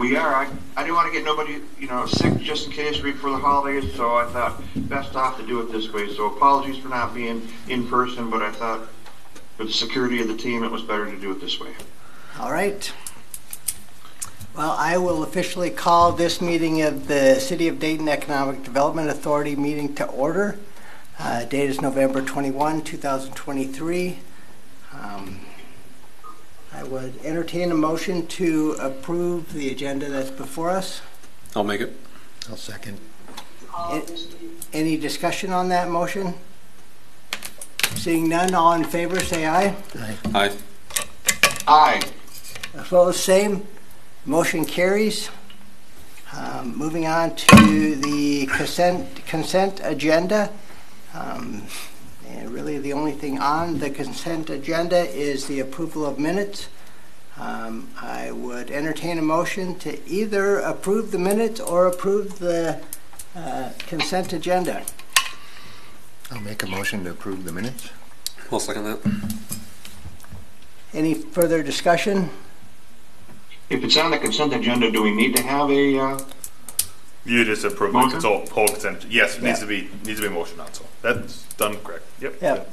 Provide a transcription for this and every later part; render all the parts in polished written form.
We are. I didn't want to get nobody, sick just in case before the holidays, so I thought best off to do it this way. So apologies for not being in person, but I thought for the security of the team, it was better to do it this way. All right. Well, I will officially call this meeting of the City of Dayton Economic Development Authority meeting to order. Date is November 21, 2023. I would entertain a motion to approve the agenda that's before us. I'll make it. I'll second. Any discussion on that motion? Seeing none, all in favor say aye. Aye. Aye. Aye. Opposed, same. Motion carries. Moving on to the consent agenda. And really the only thing on the consent agenda is the approval of minutes. I would entertain a motion to either approve the minutes or approve the consent agenda. I'll make a motion to approve the minutes. I'll second that. Any further discussion? If it's on the consent agenda, do we need to have a You just approve motion? the whole consent. Yes, it Yeah. needs to be a motion on. So that's done correct. Yep. Yep.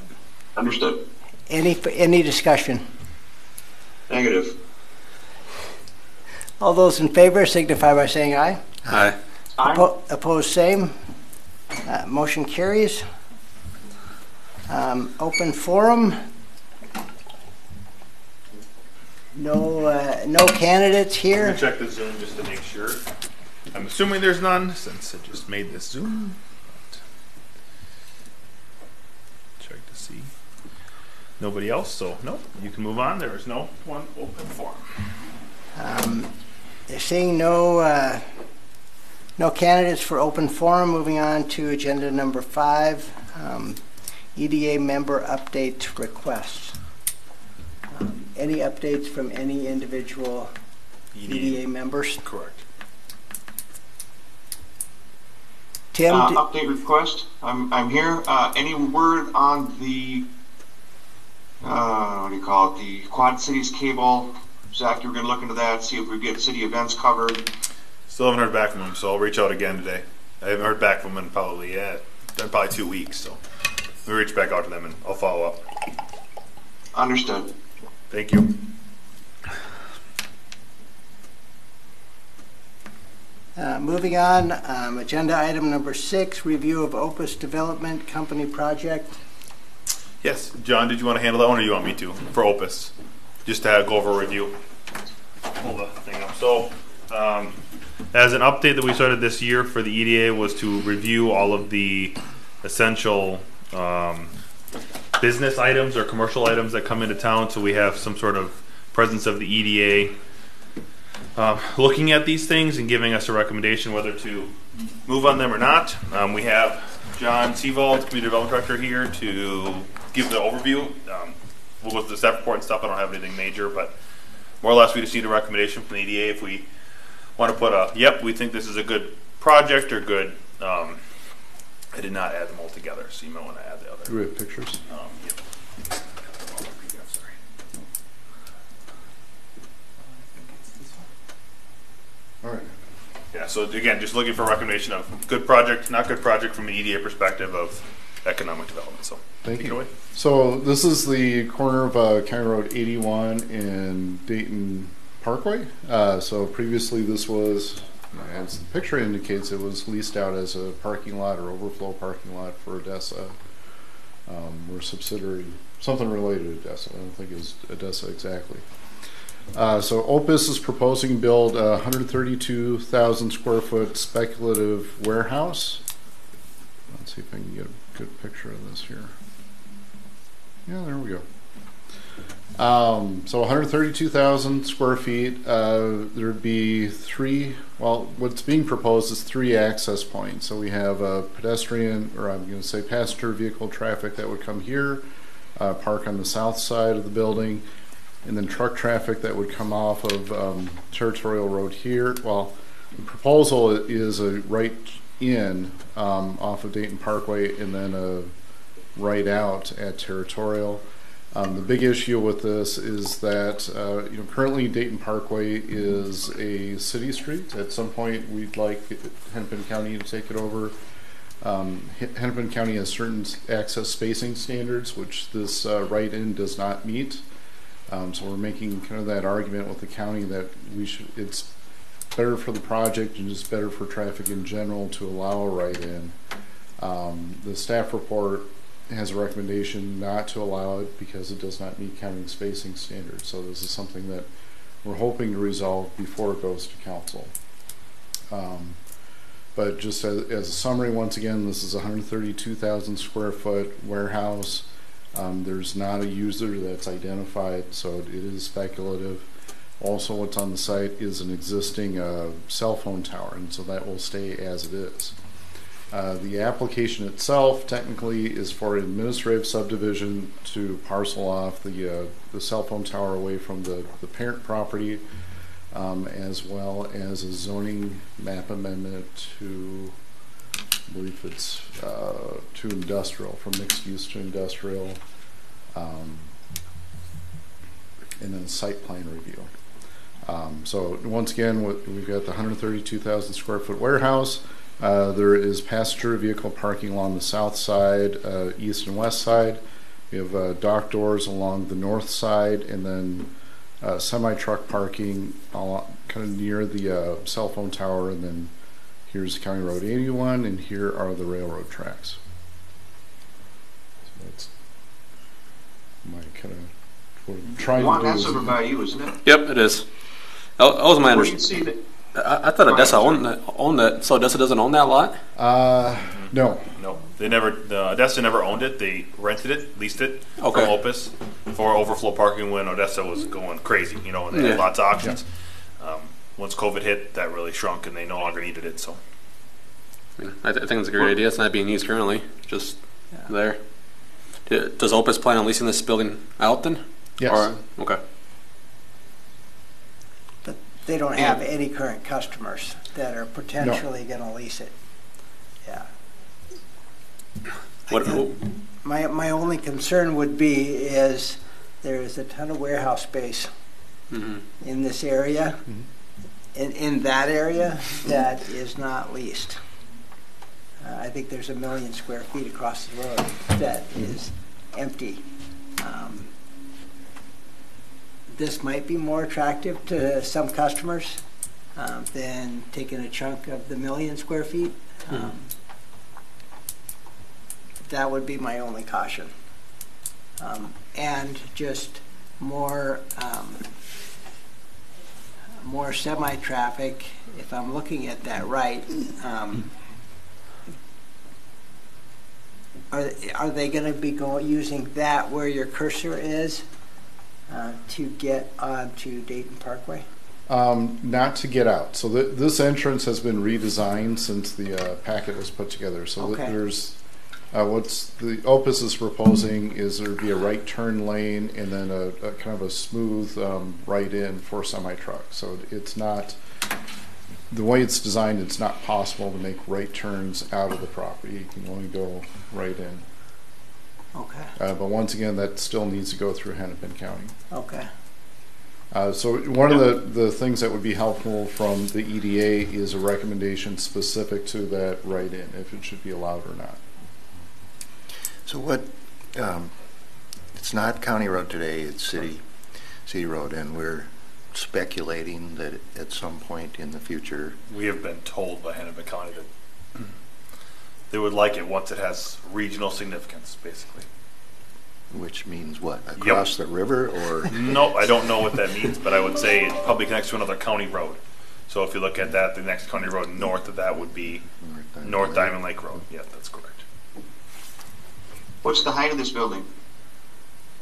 Understood. Any discussion? Negative. All those in favor signify by saying aye. Aye. Aye. Opposed, same. Motion carries. Open forum. No candidates Let here. me check the Zoom just to make sure. I'm assuming there's none since it just made this Zoom. Check to see. Nobody else, so no, you can move on. There is no one open forum. Seeing no candidates for open forum, moving on to agenda number 5, EDA member update requests. Any updates from any individual EDA members? Correct. Tim? Update request. I'm here. Any word on the what do you call it? The Quad Cities cable. Zach, you were going to look into that, see if we get city events covered. Still haven't heard back from him, so I'll reach out again today. I haven't heard back from him in probably 2 weeks, so we'll reach back out to them and I'll follow up. Understood. Thank you. Moving on, agenda item number 6, review of Opus Development Company project. Yes, John, did you want to handle that one or do you want me to? For Opus, just to go over a review. Hold the thing up. So, as an update that we started this year for the EDA was to review all of the essential business items or commercial items that come into town, so we have some sort of presence of the EDA looking at these things and giving us a recommendation whether to move on them or not. We have John Seavold, Community Development Director, here to give the overview. We'll go through the staff report and stuff. I don't have anything major, but more or less we just need a recommendation from the EDA if we want to put a, yep, we think this is a good project or good. I did not add them all together, so you might want to add the other. Do we have pictures? Yep. Sorry. All right. Yeah, so again, just looking for a recommendation of good project, not good project from an EDA perspective of economic development. So Thank take it you. away. So this is the corner of County Road 81 and Dayton Parkway. So previously this was, as the picture indicates, it was leased out as a parking lot or overflow parking lot for Odessa. We're a subsidiary, something related to Odessa. I don't think it was Odessa exactly. So Opus is proposing to build a 132,000 square foot speculative warehouse. Let's see if I can get a good picture of this here. Yeah, there we go. So 132,000 square feet. There'd be what's being proposed is 3 access points. So we have a pedestrian, or I'm going to say passenger vehicle traffic that would come here, park on the south side of the building, and then truck traffic that would come off of Territorial Road here. Well, the proposal is a right in off of Dayton Parkway and then a right out at Territorial. The big issue with this is that currently Dayton Parkway is a city street. At some point, we'd like Hennepin County to take it over. Hennepin County has certain access spacing standards, which this right-in does not meet. So we're making kind of that argument with the county that it's better for the project and just better for traffic in general to allow a right-in. The staff report has a recommendation not to allow it because it does not meet county spacing standards. So this is something that we're hoping to resolve before it goes to council. But just as a summary, once again, this is a 132,000 square foot warehouse. There's not a user that's identified, so it is speculative. Also, what's on the site is an existing cell phone tower, and so that will stay as it is. The application itself technically is for an administrative subdivision to parcel off the cell phone tower away from the parent property, as well as a zoning map amendment to, I believe it's to industrial, from mixed use to industrial, and then site plan review. So once again, we've got the 132,000 square foot warehouse. There is passenger vehicle parking along the south side, east and west side. We have dock doors along the north side, and then semi-truck parking kind of near the cell phone tower, and then here's County Road 81, and here are the railroad tracks. So that's my kind of what I'm trying Juan, to do. that's over by you, isn't it? Yep, it is. That was my Where do you understanding. see that? I thought Odessa owned that. So Odessa doesn't own that lot? No. No, Odessa never owned it. They rented it, leased it Okay. from Opus for overflow parking when Odessa was going crazy, and they had lots of options. Once COVID hit, that really shrunk and they no longer needed it. So I think it's a great idea. It's not being used currently. Just there. Does Opus plan on leasing this building out then? Yes. Okay. But they don't have any current customers that are potentially going to lease it. Yeah. My only concern would be is there is a ton of warehouse space in this area, in that area, that is not leased. I think there's 1 million square feet across the road that is empty. This might be more attractive to some customers than taking a chunk of the 1 million square feet. That would be my only caution. And just more semi-traffic, if I'm looking at that right, are they going to be using that where your cursor is to get onto Dayton Parkway? Not to get out. So this entrance has been redesigned since the packet was put together. So there's what's the Opus is proposing is there be a right turn lane and then a kind of a smooth right in for semi-truck. So it's not, the way it's designed, it's not possible to make right turns out of the property. You can only go right in. Okay. But once again, that still needs to go through Hennepin County. Okay. So one of the things that would be helpful from the EDA is a recommendation specific to that right in, if it should be allowed or not. So what, it's not county road today, it's city road, and we're speculating that at some point in the future. we have been told by Hennepin County that they would like it once it has regional significance, basically. Which means what, across the river, or? No, I don't know what that means, but I would say it probably connects to another county road. So if you look at that, the next county road north of that would be North Diamond Lake Road. Yeah, that's correct. What's the height of this building?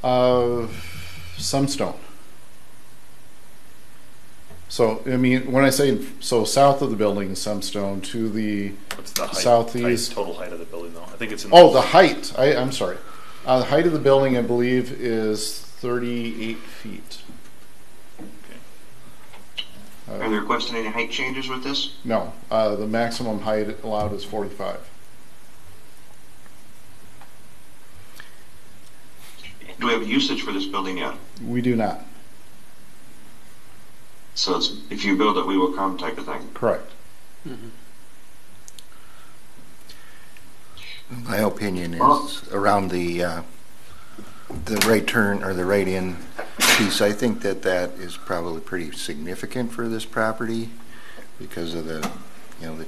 Some stone. So, I mean, when I say, so south of the building is some stone, to the What's the height, southeast. total height of the building, though? I think it's in The height. I'm sorry. The height of the building, I believe, is 38 feet. Are they requesting any height changes with this? No, the maximum height allowed is 45. Do do we have a usage for this building yet? We do not. So it's, if you build it, we will come type of thing. Correct. My opinion is around the right turn or the right in piece. I think that is probably pretty significant for this property because of the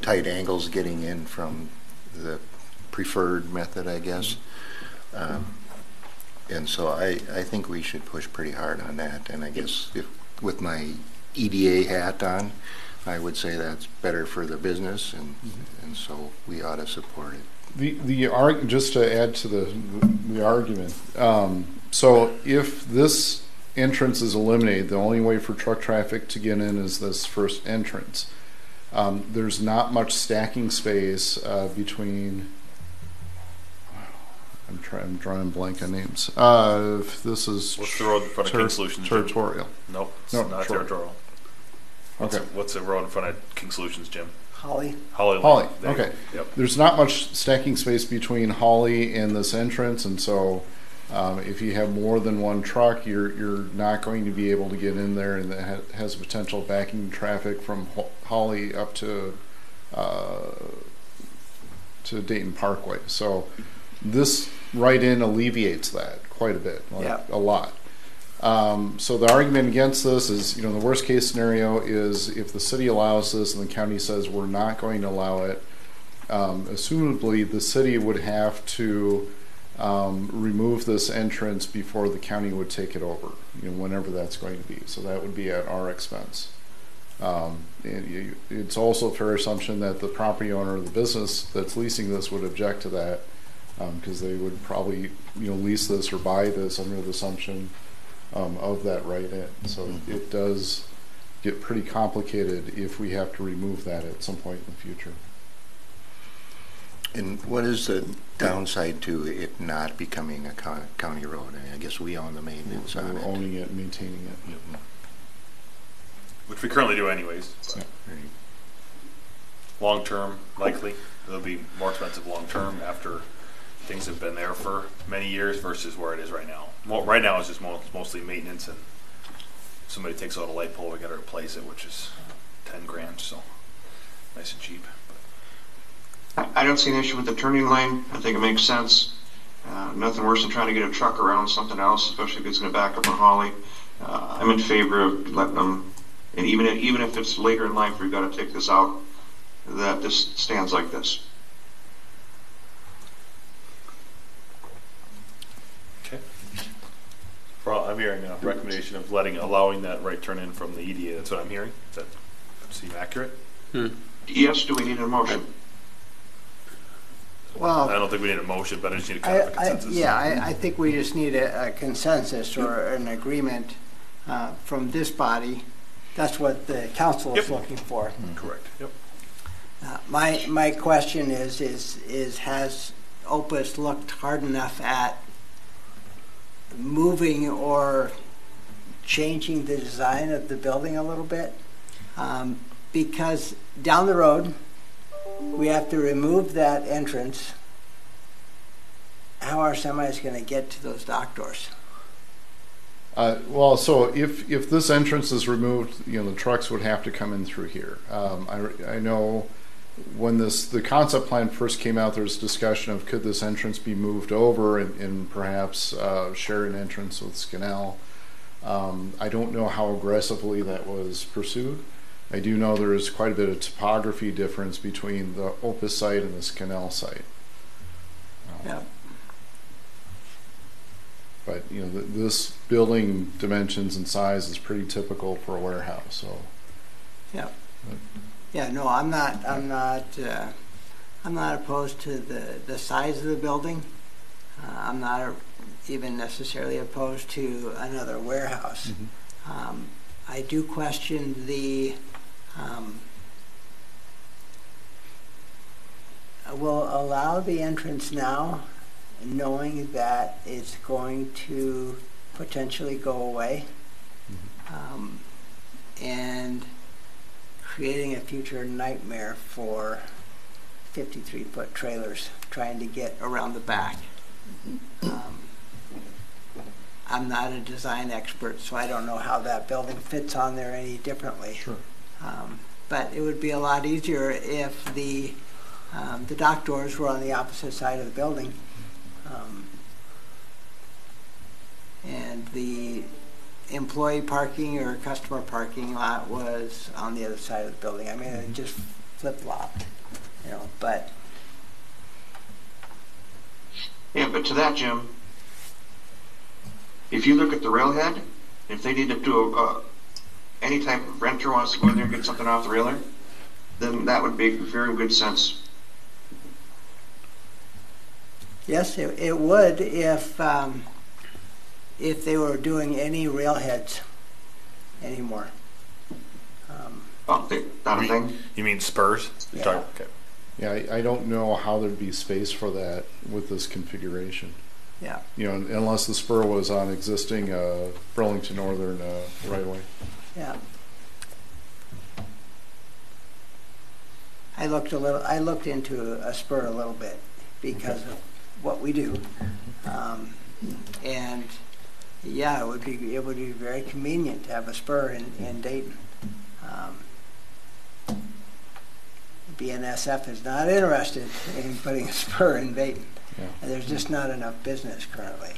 tight angles getting in from the preferred method, I guess. And so I think we should push pretty hard on that. And I guess with my EDA hat on, I would say that's better for the business, and so we ought to support it. Just to add to the argument, so if this entrance is eliminated, the only way for truck traffic to get in is this first entrance. There's not much stacking space between. I'm drawing a blank on names. This is What's the road in front of King Solutions? Territorial. Nope, it's No, not territorial. Okay. What's the road in front of King Solutions, Jim? Holly? Holly. There you go. Okay. Yep. There's not much stacking space between Holly and this entrance, and so if you have more than one truck, you're not going to be able to get in there, and that has potential backing traffic from Holly up to Dayton Parkway. So this right in alleviates that quite a bit, a lot. So the argument against this is, the worst case scenario is if the city allows this and the county says we're not going to allow it, assumably the city would have to remove this entrance before the county would take it over, whenever that's going to be. So that would be at our expense. It's also a fair assumption that the property owner of the business that's leasing this would object to that, because they would probably lease this or buy this under the assumption of that right in. So it does get pretty complicated if we have to remove that at some point in the future. And what is the downside to it not becoming a county road? I guess we own the maintenance on We're it. owning it and maintaining it. Which we currently do anyways. Yeah. Long term, likely. It'll be more expensive long term after things have been there for many years versus where it is right now. Well, right now it's just mostly maintenance, and somebody takes out a light pole, we got to replace it, which is 10 grand, so nice and cheap. I don't see an issue with the turning lane. I think it makes sense. Nothing worse than trying to get a truck around something else, especially if it's going to back up on Holly. I'm in favor of letting them, and even if it's later in life we've got to take this out, that this stands like this. Okay. I'm hearing a recommendation of allowing that right turn in from the EDA. That's what I'm hearing. Does that seem accurate? Yes, do we need a motion? Well, I don't think we need a motion, but I just need a kind of a consensus. I think we just need a consensus or an agreement from this body. That's what the council is looking for. Correct. Yep. My question is has Opus looked hard enough at moving or changing the design of the building a little bit? Because down the road, we have to remove that entrance. How are semis going to get to those dock doors? Well, so if this entrance is removed, the trucks would have to come in through here. I know when the concept plan first came out, there was discussion of could this entrance be moved over and perhaps share an entrance with Scanell. I don't know how aggressively that was pursued. I do know there is quite a bit of topography difference between the Opus site and the Scanell site. Yeah. But this building dimensions and size is pretty typical for a warehouse. So. Yeah. Yeah. No, I'm not opposed to the size of the building. I'm not even necessarily opposed to another warehouse. Mm-hmm. I do question the. Will allow the entrance now, knowing that it's going to potentially go away, and creating a future nightmare for 53-foot trailers trying to get around the back. I'm not a design expert, so I don't know how that building fits on there any differently. Sure. But it would be a lot easier if the dock doors were on the opposite side of the building, and the employee parking or customer parking lot was on the other side of the building. I mean, it just flip-flopped, you know, but... Yeah, but to that, Jim, if you look at the railhead, if they need to do any type of renter wants to go in there and get something off the railer, then that would make very good sense. Yes, it would if they were doing any railheads anymore. Not a thing. You mean spurs? Yeah. Okay. Yeah, I don't know how there'd be space for that with this configuration. Yeah. You know, unless the spur was on existing Burlington Northern right away. Yeah. I looked into a spur a little bit because of what we do, and yeah, it would be very convenient to have a spur in Dayton. BNSF is not interested in putting a spur in Dayton. Yeah. And there's just not enough business currently.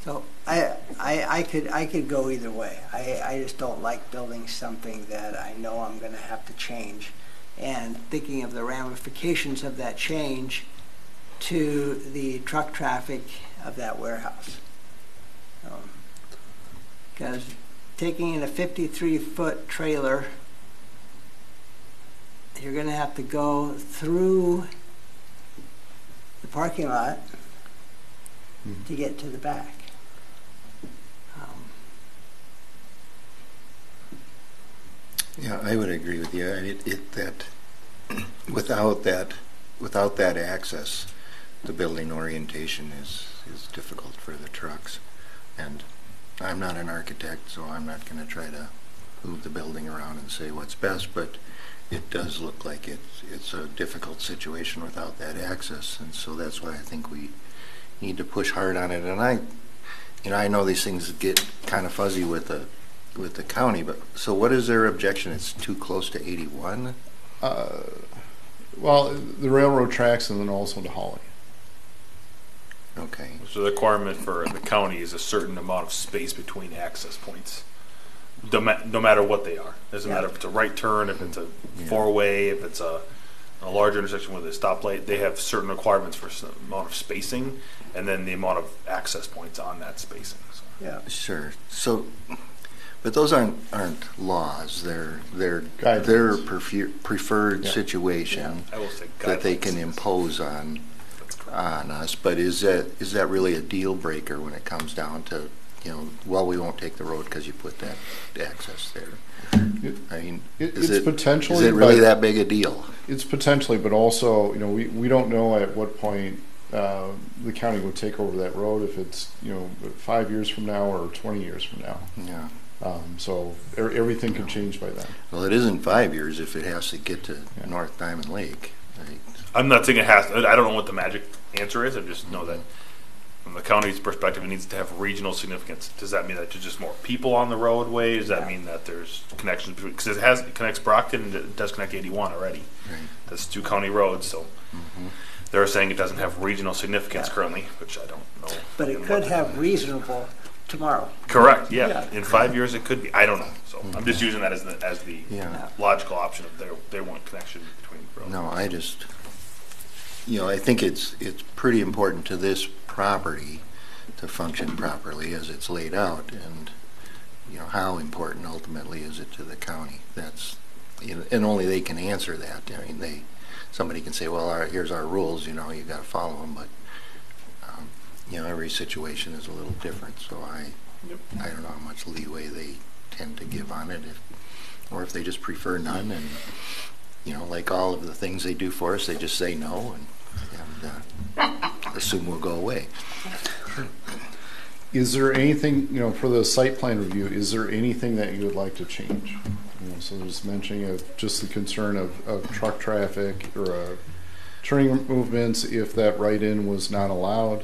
So I could go either way. I just don't like building something that I know I'm going to have to change, and thinking of the ramifications of that change to the truck traffic of that warehouse. Because taking in a 53-foot trailer, you're going to have to go through the parking lot to get to the back. Yeah, I would agree with you. That without that access, the building orientation is difficult for the trucks. And I'm not an architect, so I'm not going to try to move the building around and say what's best, but it does look like it's a difficult situation without that access, and so that's why I think we need to push hard on it. And I know these things get kind of fuzzy with the county, but so what is their objection? It's too close to 81? Well, the railroad tracks and then also the hauling. Okay. So the requirement for the county is a certain amount of space between access points, no matter what they are. Doesn't matter if it's a right turn, if it's a four-way, if it's a larger intersection with a stoplight. They have certain requirements for some amount of spacing, and then the amount of access points on that spacing. So. Yeah. Sure. So, but those aren't laws. They're Guidelines. their preferred situation I will say that they guidelines. can impose on us. But is that really a deal breaker when it comes down to, well, we won't take the road because you put that access there? I mean, It's potentially. Is it really but that big a deal? It's potentially, but also, we don't know at what point the county would take over that road, if it's 5 years from now or 20 years from now. Yeah. So everything could change by then. Well, it isn't 5 years if it has to get to North Diamond Lake. Right? I'm not saying it has to. I don't know what the magic answer is. I just know that from the county's perspective, it needs to have regional significance. Does that mean that there's just more people on the roadway? Does that mean that there's connections between? Because it connects Brockton and it does connect 81 already. Right. That's two county roads, so they're saying it doesn't have regional significance currently, which I don't know. But it could have reasonable tomorrow. Correct. Yeah. Yeah. In 5 years, it could be. I don't know. So I'm just using that as the Yeah. logical option of they want connection between roads. No, I just, I think it's pretty important to this property to function properly as it's laid out, and how important ultimately is it to the county? That's, and only they can answer that. I mean, somebody can say, well, all right, here's our rules. You got to follow them, but every situation is a little different. So I don't know how much leeway they tend to give on it, or if they just prefer none, and like all of the things they do for us, they just say no and assume we'll go away. Is there anything, for the site plan review, is there anything that you would like to change? So there's mentioning of just the concern of truck traffic or turning movements if that right-in was not allowed.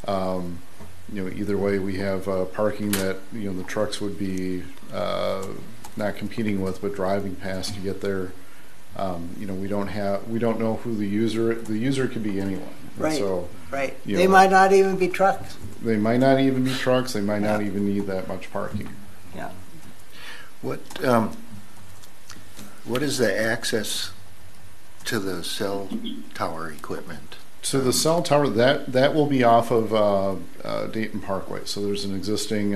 Either way, we have parking that the trucks would be not competing with, but driving past to get there. We don't know who the user could be anyone. Right. So, right. They might not even be trucks. They might not even be trucks. They might not even need that much parking. Yeah. What is the access to the cell tower equipment? So the cell tower, that will be off of Dayton Parkway. So there's an existing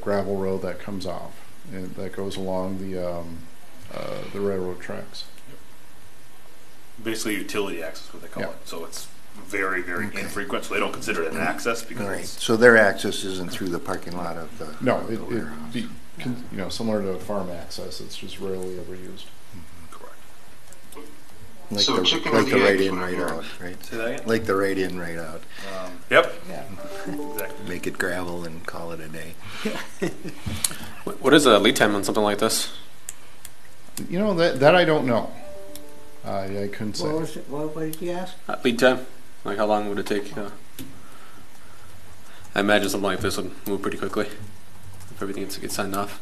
gravel road that comes off, and that goes along the railroad tracks. Basically, utility access, what they call Yeah. it. So it's very, very infrequent. So they don't consider it an access because Right. it's So their access isn't through the parking lot of the No, the warehouse. it'd be similar to farm access. It's just rarely ever used. correct. Like So the, chicken or like the the right eggs in, when I right hear it? out, right? Say that again? Like the right in, right out. Yep. Yeah. Exactly. Make it gravel and call it a day. What is a lead time on something like this? That I don't know. I couldn't say. What did you ask? Lead time? Like how long would it take? I imagine something like this would move pretty quickly if everything gets signed off.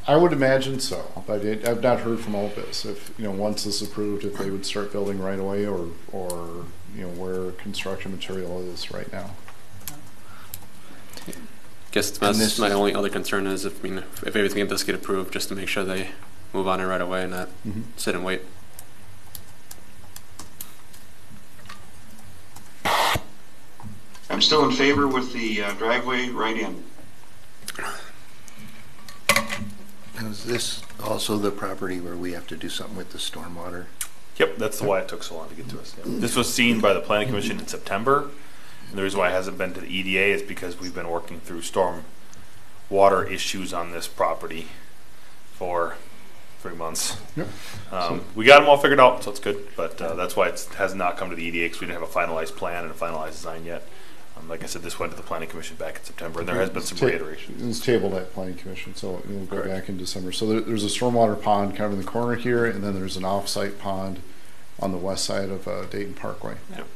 I would imagine so, but I've not heard from Opus if once this is approved, if they would start building right away, or where construction material is right now. Guess that's my only other concern is if everything does get approved, just to make sure they move on it right away and not sit and wait. I'm still in favor with the driveway right in. Is this also the property where we have to do something with the stormwater? Yep, that's why it took so long to get to us. Yeah. This was seen by the Planning Commission in September, and the reason why it hasn't been to the EDA is because we've been working through storm water issues on this property for 3 months. Yep. We got them all figured out, so it's good, but that's why it has not come to the EDA because we didn't have a finalized plan and a finalized design yet. Like I said, this went to the Planning Commission back in September, and there has been some reiteration. It was tabled at Planning Commission, so we'll go Correct. back in December. So there's a stormwater pond kind of in the corner here, and then there's an off-site pond on the west side of Dayton Parkway. Yep.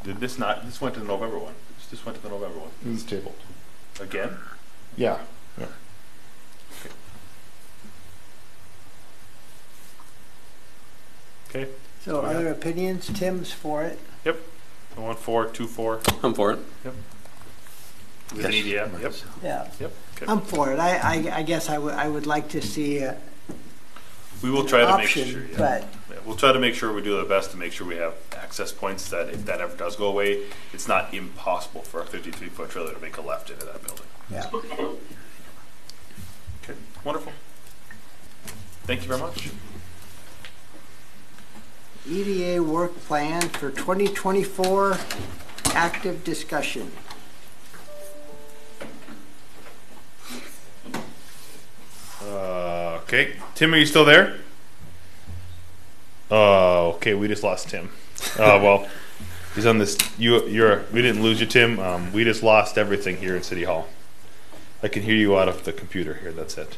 Did this not? This went to the November one. This went to the November one. It was tabled. Again? Yeah. Okay. So other opinions? Tim's for it. Yep. 1-4, 2-4. I'm for it. With an EDA. Yep. Yeah. Yep. Okay. I'm for it. I guess I would like to see We will try to make option, sure. Yeah. but Yeah, we'll try to make sure we do the best to make sure we have access points that if that ever does go away, it's not impossible for a 53-foot trailer to make a left into that building. yeah. Okay. Wonderful. Thank you very much. EDA work plan for 2024, active discussion. Okay. Tim, are you still there? Okay. We just lost Tim. Well, he's on this. We didn't lose you, Tim. We just lost everything here at City Hall. I can hear you out of the computer here. That's it.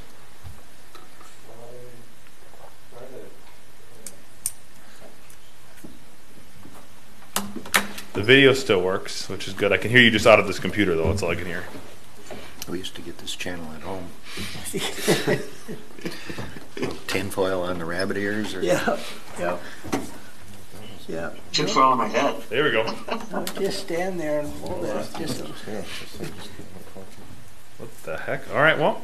The video still works, which is good. I can hear you just out of this computer, though. That's all I can hear. We used to get this channel at home. Tinfoil on the rabbit ears, or Yeah. Yeah. Yeah. Tinfoil on my head. There we go. No, just stand there and hold it. Just What the heck? All right, well.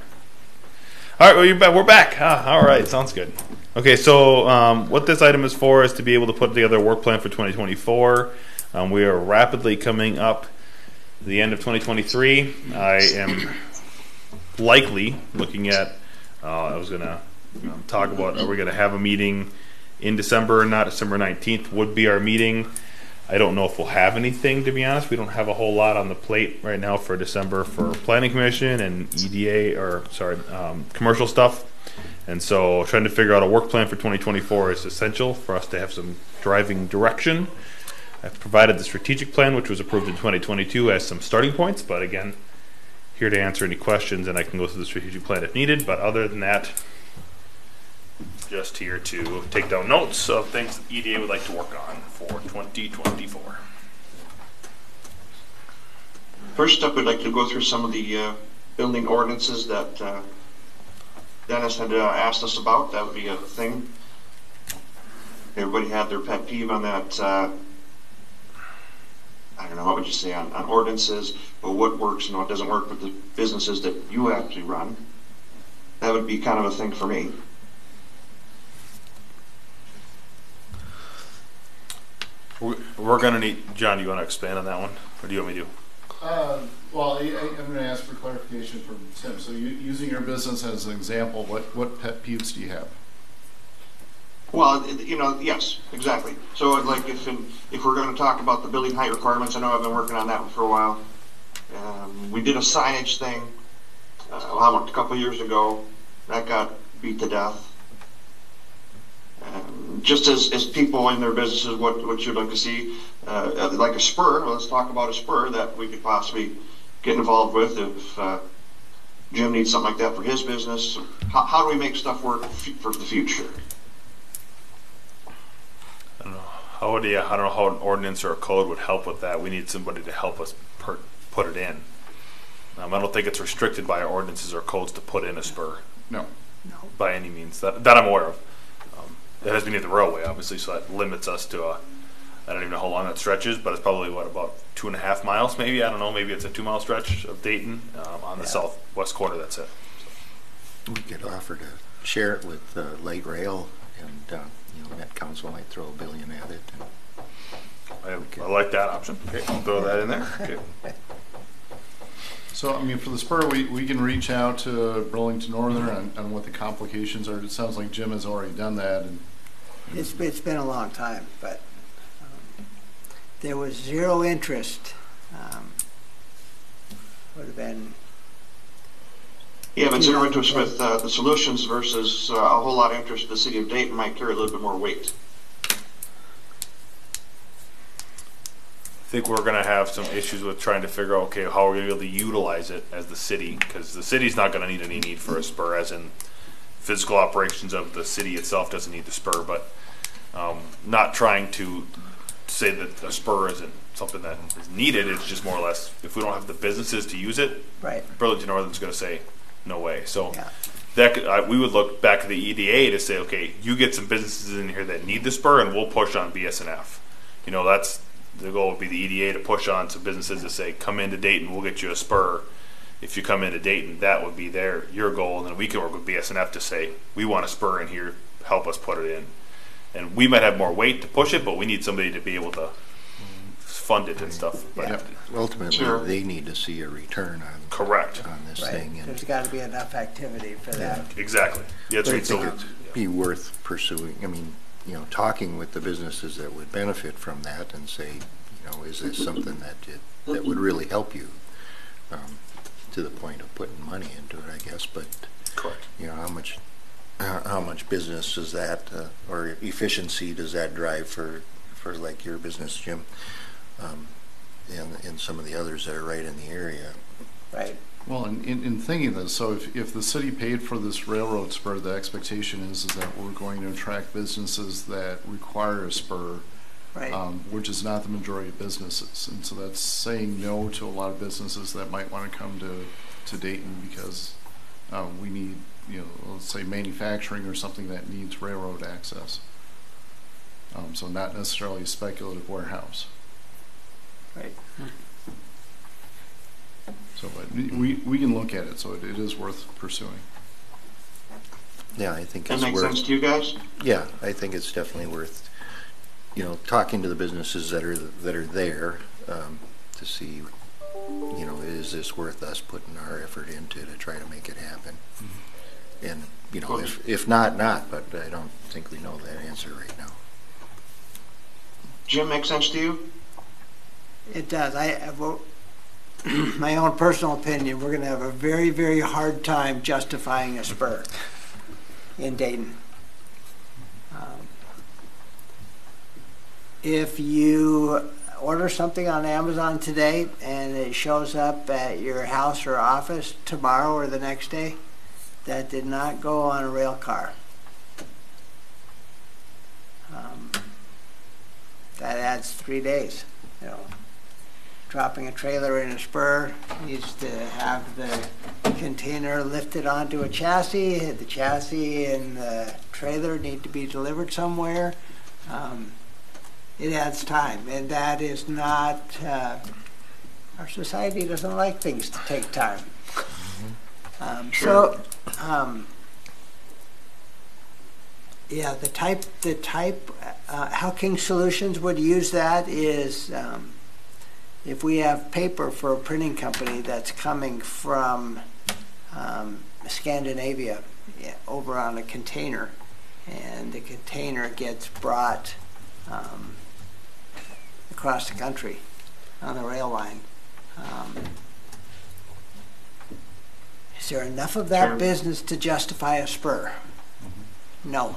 All right, well, you're back. We're back. All right, sounds good. Okay, so what this item is for is to be able to put together a work plan for 2024. We are rapidly coming up to the end of 2023. I am likely looking at, I was going to talk about, are we going to have a meeting in December or not? December 19th would be our meeting. I don't know if we'll have anything, to be honest. We don't have a whole lot on the plate right now for December for Planning Commission and EDA, commercial stuff. And so trying to figure out a work plan for 2024 is essential for us to have some driving direction. I've provided the strategic plan, which was approved in 2022, as some starting points, but again, here to answer any questions, and I can go through the strategic plan if needed. But other than that, just here to take down notes of things that EDA would like to work on for 2024. First up, we'd like to go through some of the building ordinances that Dennis had asked us about. That would be a thing. Everybody had their pet peeve on that. I don't know, what would you say on ordinances, but what works and what doesn't work with the businesses that you actually run. That would be kind of a thing for me. We're going to need, John, do you want to expand on that one? Or do you want me to? Well, I'm going to ask for clarification from Tim. So using your business as an example, what pet peeves do you have? Well, you know, yes, exactly. So like if we're going to talk about the building height requirements, I know I've been working on that one for a while. We did a signage thing a couple years ago. That got beat to death. Just as people in their businesses, what you'd like to see, like a spur. Let's talk about a spur that we could possibly get involved with if Jim needs something like that for his business. How do we make stuff work for the future? I don't know how an ordinance or a code would help with that. We need somebody to help us put it in. I don't think it's restricted by our ordinances or codes to put in a spur. No. By any means that I'm aware of. It has to be near the railway, obviously, so that limits us to I don't even know how long that stretches, but it's probably about 2.5 miles, maybe. I don't know. Maybe it's a 2-mile stretch of Dayton on the southwest corner. That's it. We could offer to share it with light rail, and Met Council might throw $1 billion at it. I like that option. Okay, I'll throw that in there. Okay. So, I mean, for the spur, we can reach out to Burlington Northern on what the complications are. It sounds like Jim has already done that. And It's been a long time, but there was zero interest. Would have been. Yeah, but zero interest with the solutions versus a whole lot of interest. The city of Dayton might carry a little bit more weight. I think we're going to have some issues with trying to figure out, okay, how we're going to be able to utilize it as the city, because the city's not going to need any need for a spur, as in physical operations of the city itself doesn't need the spur, but not trying to say that a spur isn't something that is needed. It's just more or less, if we don't have the businesses to use it, Right. Burlington Northern's going to say, no way. So Yeah. that we would look back at the EDA to say, okay, you get some businesses in here that need the spur, and we'll push on BSNF. That's the goal would be the EDA to push on some businesses to say, come into Dayton, we'll get you a spur. If you come into Dayton, that would be your goal, and then we can work with BSNF to say, we want a spur in here, help us put it in. And we might have more weight to push it, but we need somebody to be able to fund it and stuff. Yeah. Ultimately, Sure. they need to see a return Correct. on this Right. thing. And There's got to be enough activity for that. Exactly. Yeah, but I that's think right. it'd be worth pursuing. I mean, talking with the businesses that would benefit from that and say, is this something that would really help you to the point of putting money into it, I guess. But Correct. how much business does that or efficiency does that drive for like your business, Jim, and some of the others that are right in the area? Right. well, in thinking this, so if the city paid for this railroad spur, the expectation is that we're going to attract businesses that require a spur. Right. Which is not the majority of businesses. And so that's saying no to a lot of businesses that might want to come to Dayton because we need, let's say manufacturing or something that needs railroad access. So not necessarily a speculative warehouse. Right. So but we can look at it, so it is worth pursuing. Yeah, I think That it's makes worth. sense to you guys? Yeah, I think it's definitely worth, talking to the businesses that are there to see, is this worth us putting our effort into to try to make it happen? Mm-hmm. And if not, but I don't think we know that answer right now. Jim, makes sense to you? It does. My own personal opinion, we're going to have a very, very hard time justifying a spur in Dayton. If you order something on Amazon today and it shows up at your house or office tomorrow or the next day, that did not go on a rail car. adds 3 days. You know, dropping a trailer in a spur needs to have the container lifted onto a chassis. The chassis and the trailer need to be delivered somewhere. It adds time, and that is not. Our society doesn't like things to take time. Yeah, the type how King Solutions would use that is if we have paper for a printing company that's coming from Scandinavia, over on a container, and the container gets brought across the country on the rail line. Is there enough of that business to justify a spur? No.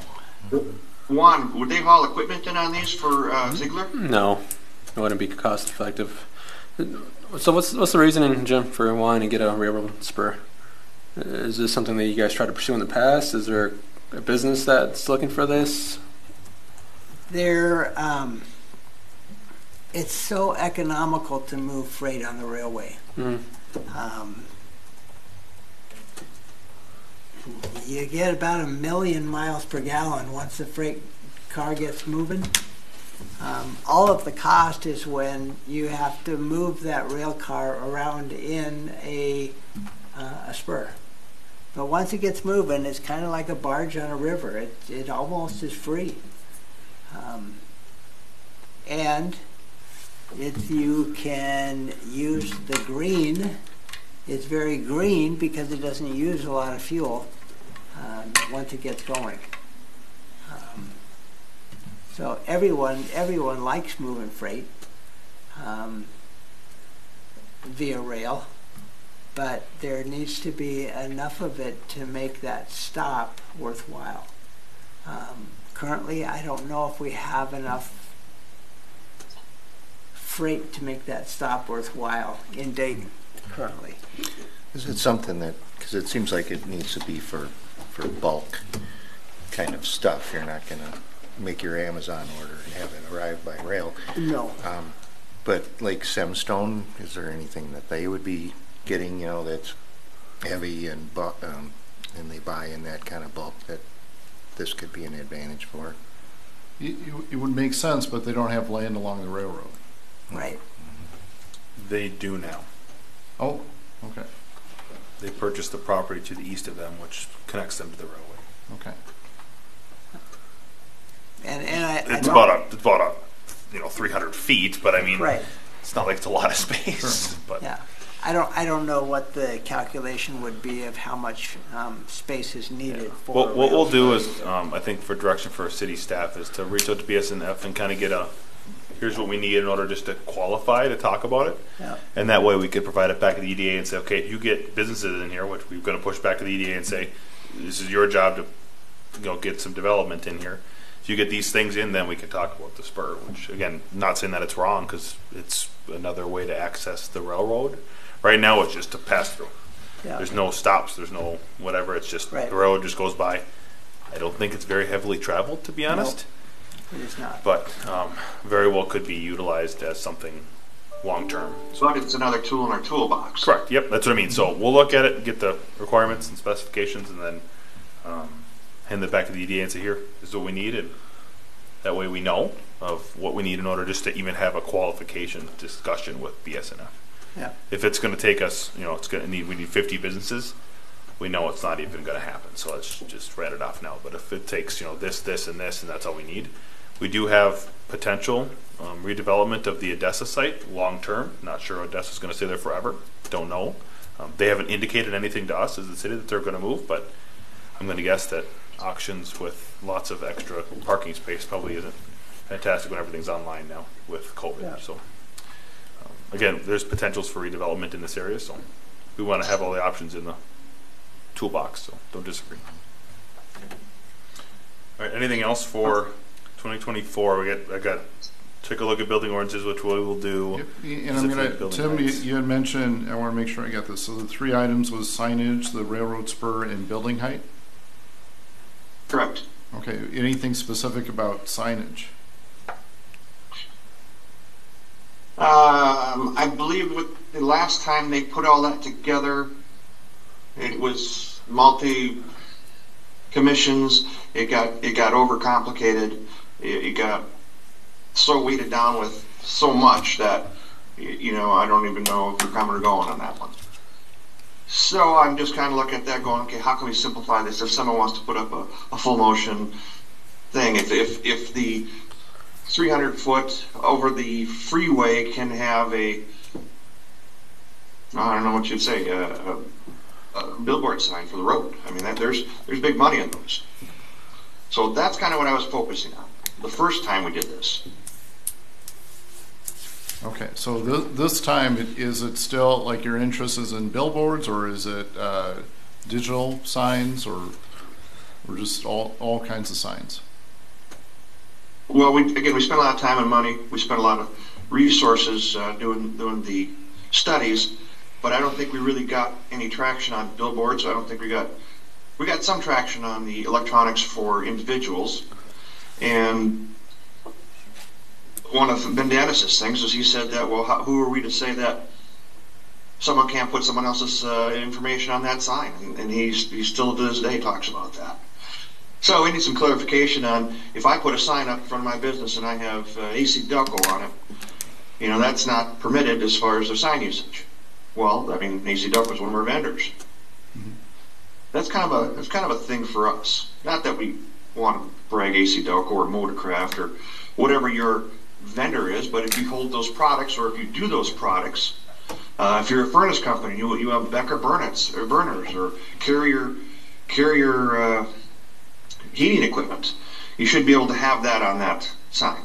Juan, would they haul equipment in on these for Ziegler? No, it wouldn't be cost effective. So what's the reasoning, Jim, for wanting to get a railroad spur? Is this something that you guys tried to pursue in the past? Is there a business that's looking for this? It's so economical to move freight on the railway. You get about 1 million miles per gallon once the freight car gets moving. All of the cost is when you have to move that rail car around in a spur. But once it gets moving, it's kind of like a barge on a river. It almost is free. And if you can use the green, it's very green because it doesn't use a lot of fuel once it gets going. So everyone likes moving freight via rail, but there needs to be enough of it to make that stop worthwhile. Currently, I don't know if we have enough freight to make that stop worthwhile in Dayton currently. Is it something that, because it seems like it needs to be for bulk kind of stuff. You're not going to make your Amazon order and have it arrive by rail. No. But like Semstone, is there anything that they would be getting, that's heavy and they buy in that kind of bulk that this could be an advantage for? It would make sense, but they don't have land along the railroad. Right. They do now. Oh, okay. They purchased the property to the east of them, which connects them to the railway. Okay. And It's about a 300 feet, but I mean, right. It's not like it's a lot of space. Sure. But Yeah, I don't know what the calculation would be of how much space is needed for. what we'll do is, I think, for direction for our city staff is to reach out to BSNF and kind of get here's what we need in order just to qualify to talk about it. Yeah. And that way we could provide it back to the EDA and say, okay, if you get businesses in here, which we're going to push back to the EDA and say, this is your job to get some development in here. If you get these things in, then we can talk about the spur, which, again, not saying that it's wrong because it's another way to access the railroad. Right now it's just a pass through. Yeah. There's no stops, there's no whatever, it's just Right. the road just goes by. I don't think it's very heavily traveled, to be honest. It is not. But very well could be utilized as something long-term. So it's another tool in our toolbox. Correct, yep, that's what I mean. So we'll look at it and get the requirements and specifications and then hand it back to the EDA and say, here, this is what we need. And that way we know of what we need in order just to even have a qualification discussion with BSNF. Yeah. If it's going to take us, we need 50 businesses, we know it's not even going to happen. So let's just write it off now. But if it takes, this, and this, and that's all we need, we do have potential redevelopment of the Odessa site long term. Not sure Odessa's going to stay there forever. Don't know. They haven't indicated anything to us as a city that they're going to move, but I'm going to guess that auctions with lots of extra parking space probably isn't fantastic when everything's online now with COVID. Yeah. So again, there's potentials for redevelopment in this area, so we want to have all the options in the toolbox, so don't disagree. All right, anything else for 2024? I got take a look at building ordinances, which we will do. Yep. And I'm gonna, Tim, you had mentioned, I want to make sure I got this. So the 3 items was signage, the railroad spur, and building height. Correct. Okay. Anything specific about signage? I believe with the last time they put all that together, it was multi commissions. It got overcomplicated. It got so weighted down with so much that I don't even know if we're coming or going on that one. So I'm just kind of looking at that, going, okay, how can we simplify this? If someone wants to put up a full motion thing, if the 300-foot over the freeway can have I don't know what you'd say, a billboard sign for the road. I mean, there's big money in those. So that's kind of what I was focusing on the first time we did this. Okay, so this time, is it still like your interest is in billboards, or is it digital signs, or just all kinds of signs? Well, we spent a lot of time and money. We spent a lot of resources doing the studies, but I don't think we really got any traction on billboards. I don't think we got some traction on the electronics for individuals. And one of Ben Dennis's things is he said that, well, who are we to say that someone can't put someone else's information on that sign? And he still to this day talks about that. So we need some clarification on, if I put a sign up in front of my business and I have AC Delco on it, that's not permitted as far as their sign usage. Well, I mean, AC Delco is one of our vendors. Mm-hmm. That's kind of a thing for us. Not that we want to brag AC Delco or Motorcraft or whatever your vendor is, but if you hold those products, or if you do those products, if you're a furnace company, you have Becker burners or Carrier heating equipment, you should be able to have that on that sign.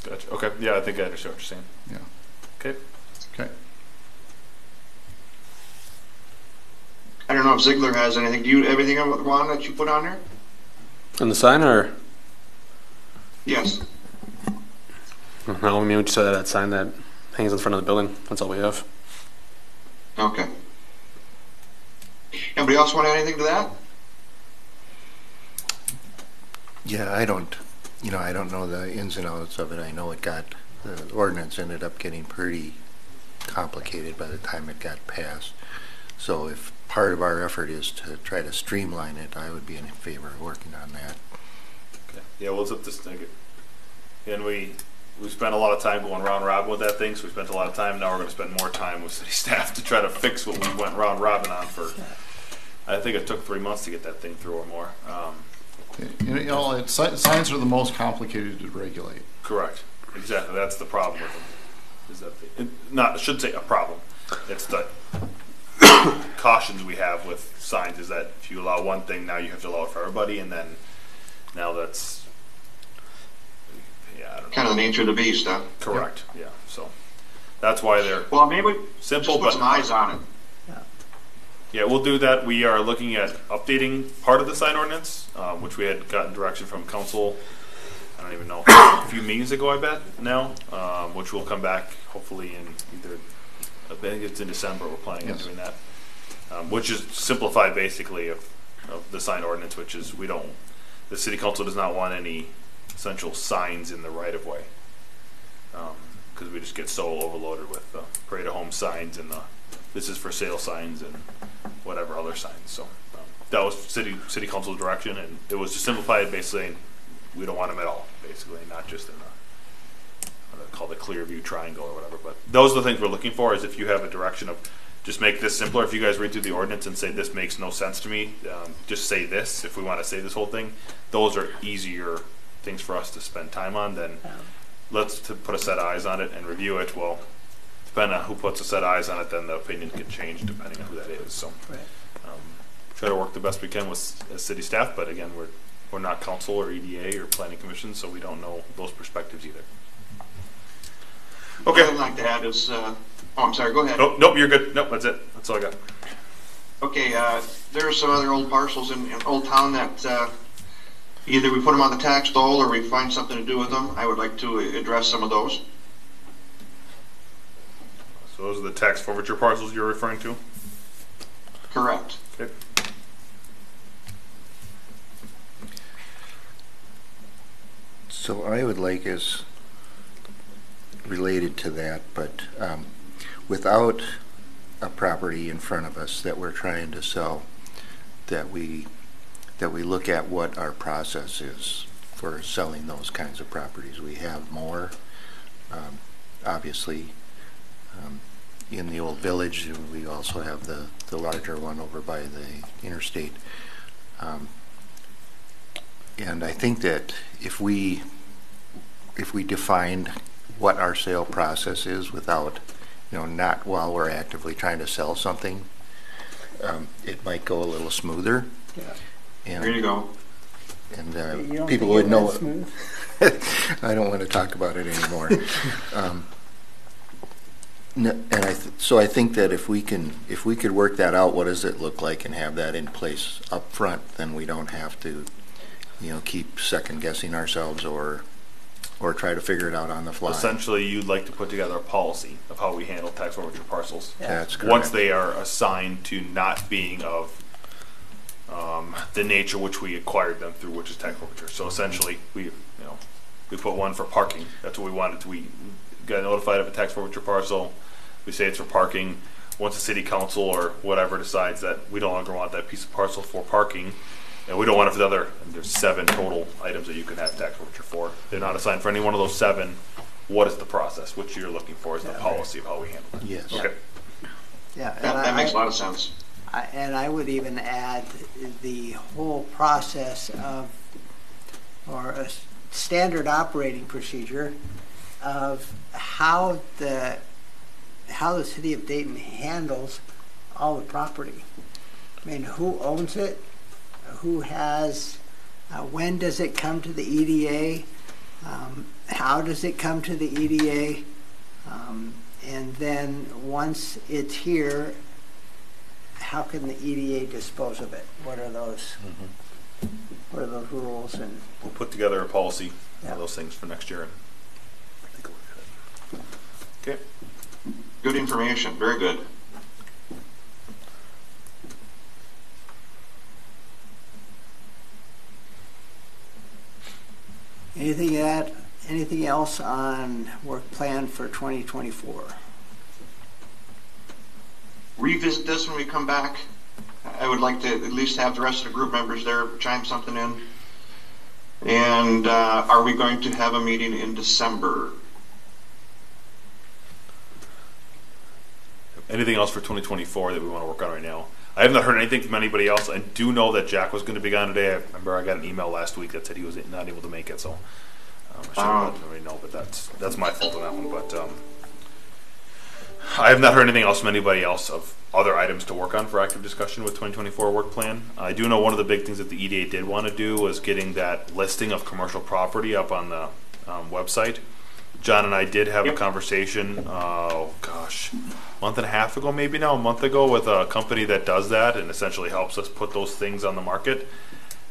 Gotcha. Okay. Yeah, I think I understand what you're saying. Yeah. Okay. Okay. I don't know if Ziegler has anything. Do you have anything on Juan that you put on there? On the sign, or? Yes. No, I mean, we just saw that sign that hangs in front of the building. That's all we have. Okay. Anybody else want to add anything to that? Yeah, I don't know the ins and outs of it. I know the ordinance ended up getting pretty complicated by the time it got passed. So if part of our effort is to try to streamline it, I would be in favor of working on that. Okay. Yeah, we'll zip this thing. And we spent a lot of time going round robin with that thing, so we spent a lot of time. Now we're going to spend more time with city staff to try to fix what we went round robin on for. I think it took 3 months to get that thing through or more. Signs are the most complicated to regulate. Correct. Exactly. That's the problem with them. Is that I should say a problem. It's the cautions we have with signs is that if you allow one thing, now you have to allow it for everybody, and then now that's I don't know. Kind of the nature of the beast, huh? Correct. Yeah. So that's why they're maybe simple, just put some eyes on it. Yeah, we'll do that. We are looking at updating part of the sign ordinance, which we had gotten direction from council. I don't even know, a few meetings ago, I bet now, which will come back hopefully in I think it's in December. We're planning on doing that, which is simplified basically of the sign ordinance, which is the city council does not want any essential signs in the right of way, because we just get so overloaded with the parade of home signs and the this is for sale signs and whatever other signs. So that was city council's direction, and it was to simplify it, basically saying we don't want them at all, basically, not just in called the clear view triangle or whatever. But those are the things we're looking for. Is if you have a direction of just make this simpler. If you guys read through the ordinance and say this makes no sense to me, just say this. If we want to say this whole thing, those are easier things for us to spend time on than let's put a set of eyes on it and review it. Well, depending on who puts a set of eyes on it, then the opinion can change depending on who that is. So try to work the best we can with as city staff, but again, we're not council or EDA or planning commission, so we don't know those perspectives either. Okay. What I'd like to add is, I'm sorry, go ahead. Nope, you're good. Nope, that's it. That's all I got. Okay, there are some other old parcels in Old Town that either we put them on the tax dole or we find something to do with them. I would like to address some of those. So those are the tax forfeiture parcels you're referring to? Correct. Okay. So I would like us, related to that, but without a property in front of us that we're trying to sell, that we look at what our process is for selling those kinds of properties. We have more, obviously, in the old village. We also have the larger one over by the interstate. And I think that if we defined what our sale process is without, not while we're actively trying to sell something, it might go a little smoother. Yeah. And, There you go. And You don't people think would it know. went smooth? I don't want to talk about it anymore. So I think that if we could work that out, what does it look like, and have that in place up front, then we don't have to, keep second guessing ourselves or try to figure it out on the fly. Essentially, you'd like to put together a policy of how we handle tax forfeiture parcels. Yeah. That's correct. Once they are assigned to not being of the nature which we acquired them through, which is tax forfeiture. So essentially, we put one for parking. That's what we wanted. We got notified of a tax forfeiture parcel. We say it's for parking. Once the city council or whatever decides that we no longer want that piece of parcel for parking, and we don't want it for the other, and there's 7 total items that you can have tax forfeiture for. They're not assigned for any one of those 7. What is the process? Which you're looking for is the policy of how we handle it. Yes. Okay. Yeah, That makes a lot of sense. And I would even add the whole process of, or a standard operating procedure of how the city of Dayton handles all the property. I mean, who owns it? Who has, when does it come to the EDA? How does it come to the EDA? And then once it's here, how can the EDA dispose of it? What are those? What are those rules? And We'll put together a policy Yeah. of those things for next year and take a look at it. Okay. Good information. Very good. anything else on work plan for 2024? Revisit this when we come back. I would like to at least have the rest of the group members there chime something in. And are we going to have a meeting in December? Anything else for 2024 that we want to work on right now? I have not heard anything from anybody else. I do know that Jack was going to be gone today. I remember I got an email last week that said he was not able to make it, so I should have let everybody know, but that's my fault on that one. But I have not heard anything else from anybody else of other items to work on for active discussion with 2024 work plan. I do know one of the big things that the EDA did want to do was getting that listing of commercial property up on the website. John and I did have a conversation, a month and a half ago, maybe now, a month ago, with a company that does that and essentially helps us put those things on the market.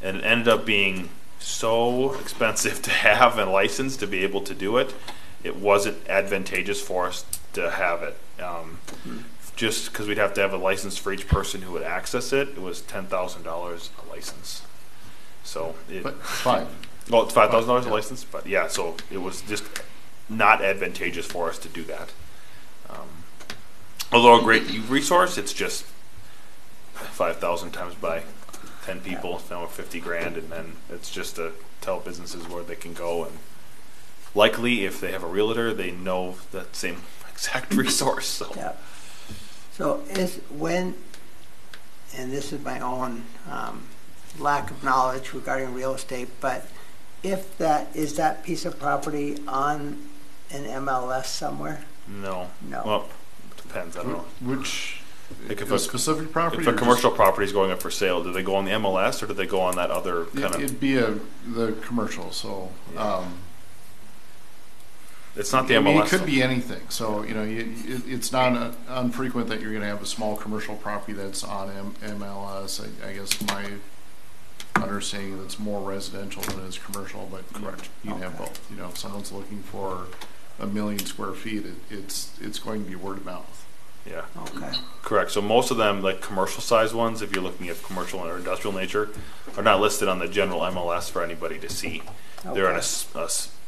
And it ended up being so expensive to have and license to be able to do it. It wasn't advantageous for us to have it. Just because we'd have to have a license for each person who would access it. It was $10,000 a license. So But fine. well, it's $5,000 a license, but yeah, so it was just not advantageous for us to do that. Although a great resource, it's just 5,000 times by 10 people, now $50,000, and then it's just to tell businesses where they can go. And likely, if they have a realtor, they know that same exact resource. So. Yeah. So and this is my own lack of knowledge regarding real estate, but is that piece of property on an MLS somewhere? No. No. Well, it depends. I don't know. Which Like if a a specific property? If a or commercial property is going up for sale, do they go on the MLS or do they go on that other just- kind of? It'd be the commercial. So It's not the I mean, MLS. it could be anything. So it's not unfrequent that you're going to have a small commercial property that's on MLS. I guess my understanding that's more residential than it is commercial, but correct. You can have both. If someone's looking for 1 million square feet, it's going to be word of mouth. Yeah. Okay. Correct. So most of them, like commercial size ones, if you're looking at commercial or industrial nature, are not listed on the general MLS for anybody to see. They're in a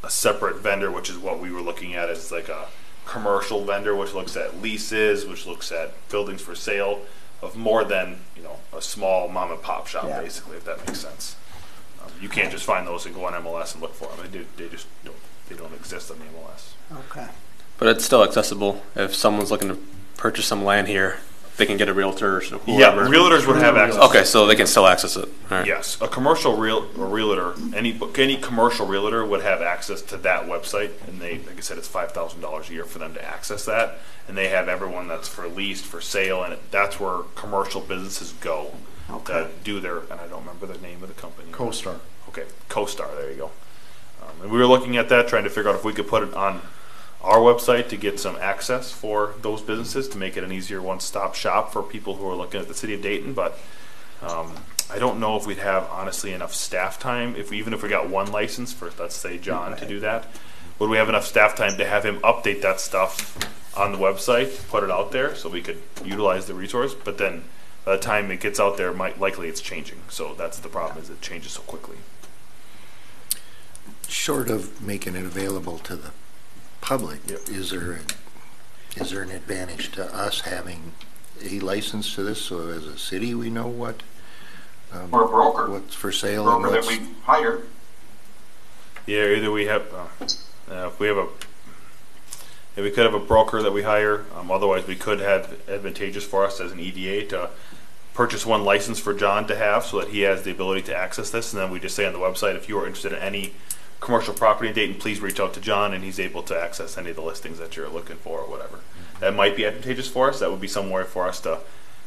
a separate vendor, which is what we were looking at as like a commercial vendor, which looks at leases, which looks at buildings for sale of more than, you know, a small mom and pop shop, Yeah. basically, if that makes sense. You can't just find those and go on MLS and look for them. They just don't exist on the MLS. Okay. But it's still accessible if someone's looking to purchase some land here. They can get a realtor or whoever. Yeah, realtors would have access. Okay, so they can still access it. All right. Yes, a commercial realtor, any commercial realtor would have access to that website, and they, like I said, it's $5,000 a year for them to access that, and they have everyone that's for leased, for sale, and that's where commercial businesses go to do their, and I don't remember the name of the company. CoStar. Okay, CoStar, there you go. And we were looking at that, trying to figure out if we could put it on our website to get some access for those businesses to make it an easier one-stop shop for people who are looking at the city of Dayton. But I don't know if we'd have honestly enough staff time even if we got one license for, let's say, John to do that. Would we have enough staff time to have him update that stuff on the website, put it out there so we could utilize the resource? But then by the time it gets out there, likely it's changing. So that's the problem, is it changes so quickly. Short of making it available to the public, Yep. is there an advantage to us having a license to this, so as a city we know what Or a broker. what's for sale and Broker that what's we hire. Yeah, either we have, if we have if we could have a broker that we hire. Otherwise, we could have advantageous for us as an EDA to purchase one license for John to have, so that he has the ability to access this. And then we just say on the website, if you are interested in any commercial property in Dayton, please reach out to John, and he's able to access any of the listings that you're looking for or whatever. That might be advantageous for us. That would be somewhere for us to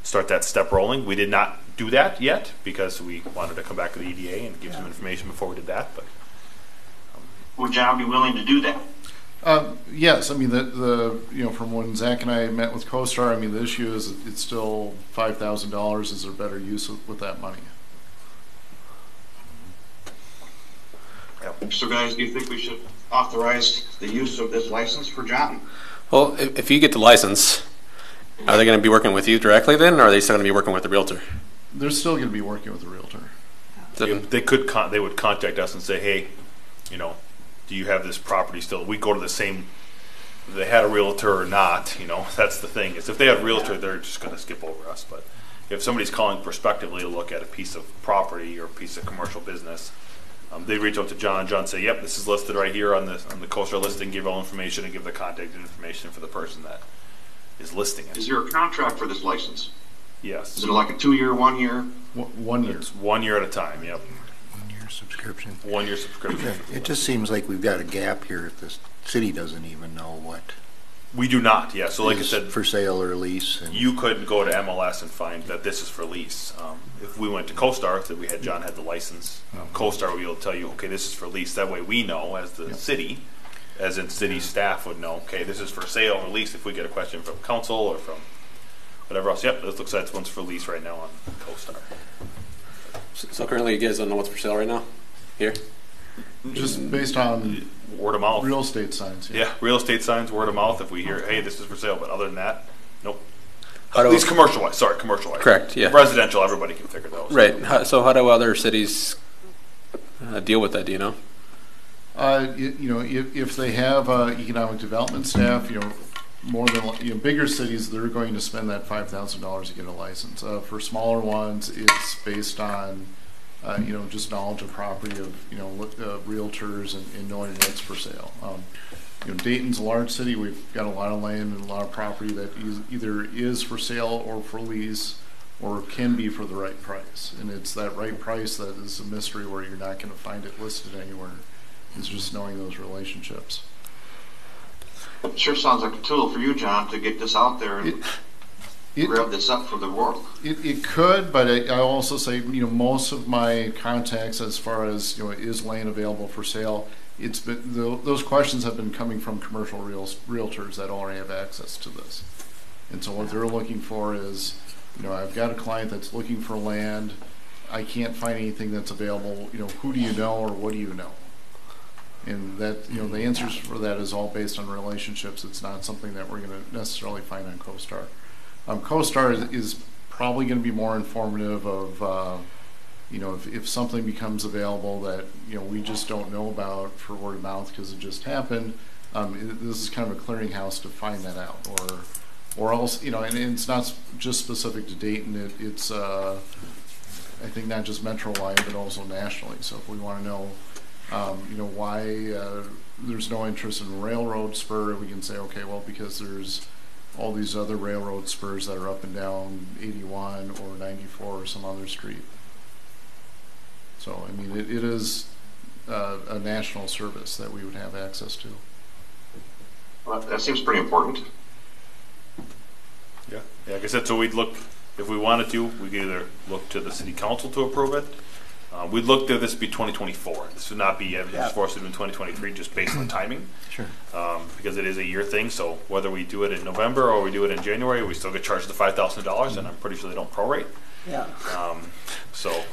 start that step rolling. We did not do that yet because we wanted to come back to the EDA and give some information before we did that. But Would John be willing to do that? Yes, I mean the from when Zach and I met with CoStar, I mean the issue is it's still $5,000. Is there better use with that money? So guys, do you think we should authorize the use of this license for John? Well, if you get the license, are they going to be working with you directly then, or are they still going to be working with the realtor? They're still going to be working with the realtor. they would contact us and say, hey, do you have this property still? We go to the same. They had a realtor or not, that's the thing. Is if they have a realtor, they're just going to skip over us. But if somebody's calling prospectively to look at a piece of property or a piece of commercial business, they reach out to John. John say, "Yep, this is listed right here on the CoStar listing. Give all information and give the contact information for the person that is listing it." Is there a contract for this license? Yes. Is it like a 2-year, 1 year? 1 year. It's 1 year at a time. Yep. 1 year subscription? 1 year subscription. It just seems like we've got a gap here if the city doesn't even know what We do not. Yeah. So like I is said, for sale or lease. And you could go to MLS and find that this is for lease. If we went to CoStar, that we had John had the license, CoStar would be able to tell you, okay, this is for lease. That way we know as the city, as in city staff would know, okay, this is for sale or lease. If we get a question from council or from whatever else, yep, this looks like this one's for lease right now on CoStar. So currently you guys don't know what's for sale right now? Here? Just based on Word of mouth. real estate signs. Yeah, real estate signs, word of mouth. If we hear, hey, this is for sale, but other than that, nope. How At do- least commercial-wise. Sorry, commercial-wise. Correct, yeah. Residential, everybody can figure those. Right. So how do other cities deal with that, do you know? If they have economic development staff, more than bigger cities, they're going to spend that $5,000 to get a license. For smaller ones, it's based on just knowledge of property of realtors and knowing what's for sale. Dayton's a large city. We've got a lot of land and a lot of property that either is for sale or for lease, or can be for the right price. And it's that right price that is a mystery where you're not going to find it listed anywhere. It's just knowing those relationships. It sure sounds like a tool for you, John, to get this out there and rev this up for the world. It could, but I also say, most of my contacts as far as, is land available for sale, it's been, those questions have been coming from commercial realtors that already have access to this. And so what they're looking for is, I've got a client that's looking for land. I can't find anything that's available. Who do you know or what do you know? And that, the answers for that is all based on relationships. It's not something that we're going to necessarily find on CoStar. CoStar is probably going to be more informative of if something becomes available that, we just don't know about for word of mouth because it just happened, this is kind of a clearinghouse to find that out. Or else, and it's not just specific to Dayton, it's, I think not just metro-wide, but also nationally. So if we want to know, why there's no interest in railroad spur, we can say, okay, well, because there's all these other railroad spurs that are up and down 81 or 94 or some other street. So, it is a national service that we would have access to. Well, that seems pretty important. Yeah, like I said, so we'd look, if we wanted to, we could either look to the city council to approve it. We'd look to this be 2024. This would not be evidence for us to do in 2023 just based on timing. Sure. Because it is a year thing, so whether we do it in November or we do it in January, we still get charged the $5,000, and I'm pretty sure they don't prorate. Yeah. So.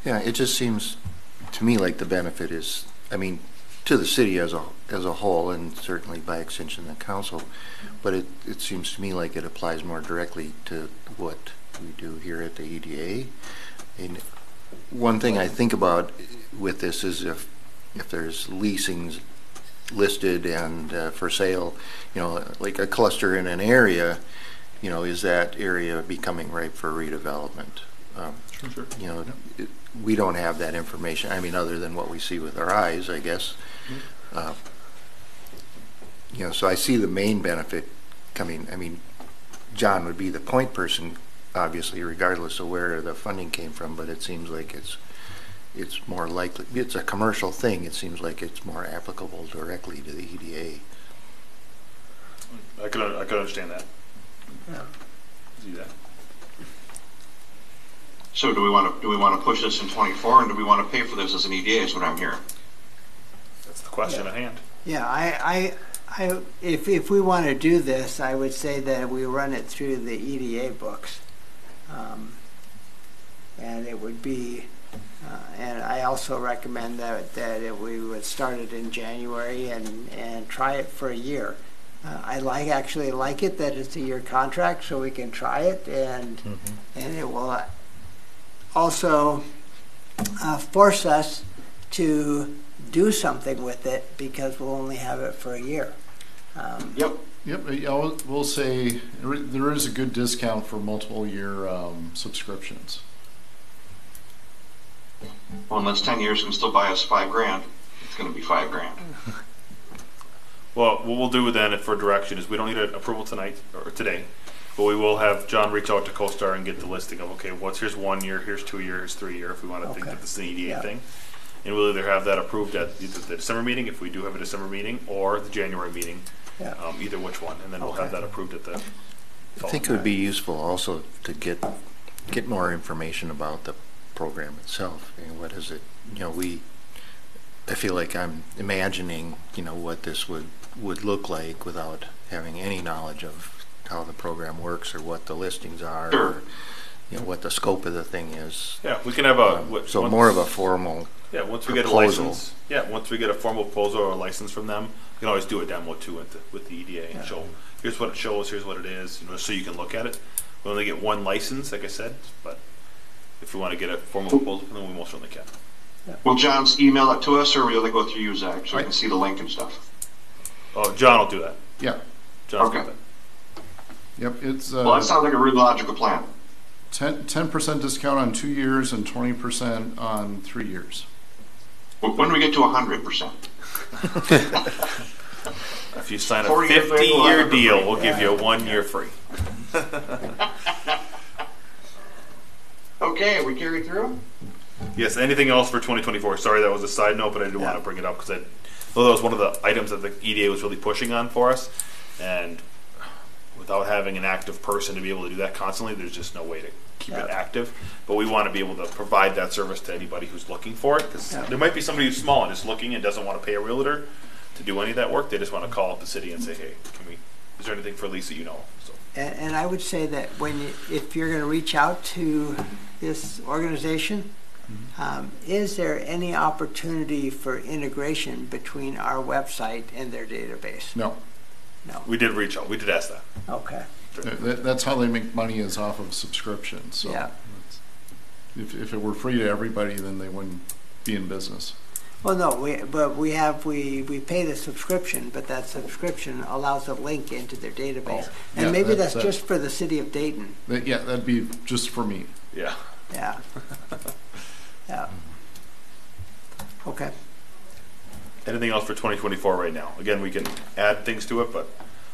Yeah, it just seems to me like the benefit is, to the city as a whole, and certainly by extension the council, but it seems to me like it applies more directly to what we do here at the EDA. And one thing I think about with this is if there's leasings listed and for sale, like a cluster in an area, is that area becoming ripe for redevelopment? Sure. We don't have that information. Other than what we see with our eyes, I guess. So I see the main benefit coming. John would be the point person, obviously, regardless of where the funding came from. But it seems like it's more likely. It's a commercial thing. It seems like it's more applicable directly to the EDA. I could understand that. Yeah. See that. So do we want to push this in 24, and do we want to pay for this as an EDA? Is what I'm hearing. That's the question at hand. Yeah, if we want to do this, I would say that we run it through the EDA books, and it would be. And I also recommend that we would start it in January and try it for a year. I actually like it that it's a year contract, so we can try it, and it will also force us to do something with it because we'll only have it for a year. Yep. We'll say there is a good discount for multiple year subscriptions. Well, unless 10 years can still buy us $5,000, it's going to be $5,000. Well, what we'll do then for direction is we don't need an approval tonight or today, but we will have John reach out to CoStar and get the listing of, okay, here's 1 year, here's 2 years, here's 3 year, if we want to think that this is an EDA thing. And we'll either have that approved at either the December meeting, if we do have a December meeting, or the January meeting, either which one, and then we'll have that approved at the I think it would be useful also to get more information about the program itself. What is it? I feel like I'm imagining, what this would look like without having any knowledge of how the program works or what the listings are, or what the scope of the thing is. Yeah, we can have more of a formal. Yeah, once we get a proposal. license. Yeah, once we get a formal proposal or a license from them, we can always do a demo too with the EDA and show. Here's what it shows. Here's what it is. So you can look at it. We only get one license, like I said, but if we want to get a formal proposal, then we most certainly can. Will John's email it to us, or will they go through you, Zach, so I can see the link and stuff? Oh, John will do that. Yeah. John's do that. Yep. It's well, that sounds like a really logical plan. 10% discount on 2 years and 20% on 3 years. When do we get to 100%? If you sign a 50-year deal, we'll give you 1 year free. Okay, we carry through? Yes, anything else for 2024? Sorry, that was a side note, but I did want to bring it up because that was one of the items that the EDA was really pushing on for us. And without having an active person to be able to do that constantly, there's just no way to keep it active. But we want to be able to provide that service to anybody who's looking for it, because there might be somebody who's small and just looking and doesn't want to pay a realtor to do any of that work. They just want to call up the city and say, hey, is there anything for lease that you know? So. And I would say that if you're going to reach out to this organization, is there any opportunity for integration between our website and their database? No. We did reach out. We did ask that. Okay. That's how they make money, is off of subscriptions. So if it were free to everybody, then they wouldn't be in business. Well, no, we pay the subscription, but that subscription allows a link into their database. Oh, And yeah, maybe that's that's just for the city of Dayton. Yeah, that'd be just for me. Yeah. Yeah. Yeah. Okay. Anything else for 2024 right now? Again, we can add things to it, but